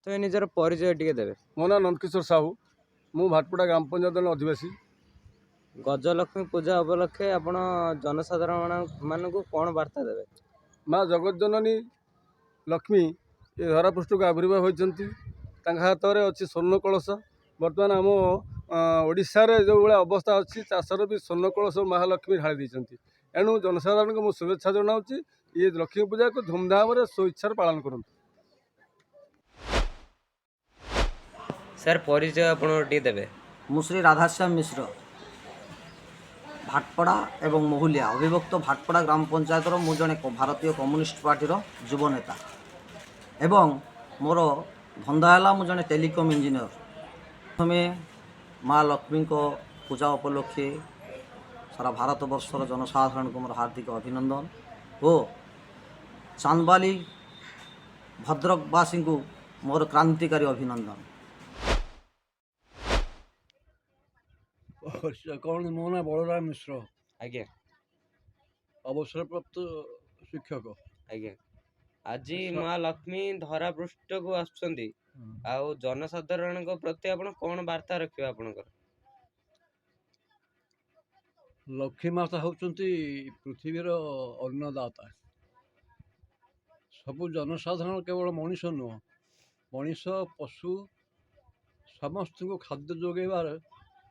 तो निजर परिचय टिके देबे। मो ना नंदकिशोर साहू मु भाटपड़ा ग्राम पंचायत अधिवासी। गजलक्ष्मी पूजा उपलक्षे आपण जनसाधारण मानक कौन वार्ता देवे? माँ जगत जननी लक्ष्मी ये धरापृष्ठ को आविर्भाव होती हाथ में अच्छी स्वर्ण कलश। बर्तमान आम ओडार जो भाया अवस्था अच्छी चाषर भी स्वर्ण कलश महालक्ष्मी ढाली देती। एणु जनसाधारण को मुझे शुभेच्छा जनाऊँ ये लक्ष्मी पूजा को धूमधाम स्वेच्छा पालन करूँ। सर परिचय आपण टिके देबे। मु श्री राधाश्याम मिश्र भाटपड़ा एवं महुलिया अविभक्त भाटपड़ा ग्राम पंचायत मु जड़े भारतीय कम्युनिस्ट पार्टी युव नेता एवं मोर धंदा है मु जड़े टेलीकॉम इंजीनियर। प्रथमे माँ लक्ष्मी को पूजा उपलक्षे सारा भारत वर्षर जनसाधारण को मोर हार्दिक अभिनंदन और चांदबाली भद्रकवासी को मोर क्रांतिकारी अभिनंदन। कौन मो ना बलराम मिश्र आज्ञा अवसरप्राप्त शिक्षक। आज्ञा आज माँ लक्ष्मी धरा पृष्ठ को आसुचंदी आउ जनसाधारण को प्रति आपण कौन वार्ता रखिबा आपनकर? लक्ष्मी माता होचंती पृथ्वीर अन्नदाता। सबु जनसाधारण केवल मनीष नुह मनीष पशु समस्त को खाद्य जोगेबार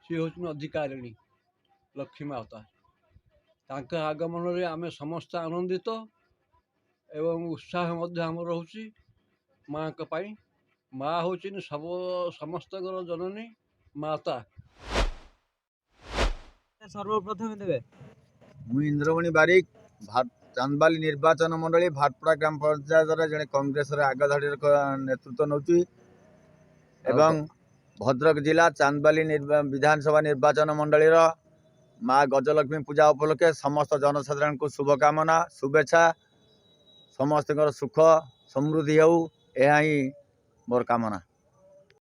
सी हूँ अधिकारिणी लक्ष्मी माता। तांका आगमन रे आमे समस्त आनंदित एवं उत्साह मध्य आम रोची माँ का पाई। माँ हूँ सब समस्त जननी माता। सर्वप्रथम देबे। मु इंद्रमणि बारिक चांदबाली निर्वाचन मंडली भाटपड़ा ग्राम पंचायत जड़े कांग्रेस आगधाड़ी नेतृत्व नौची एवं भद्रक जिला चांदबाली विधानसभा निर्वाचन मंडली माँ गजलक्ष्मी पूजा उपलक्षे समस्त जनसाधारण को शुभकामना शुभेच्छा। समस्त सुख समृद्धि हो यह ही मोर कामना।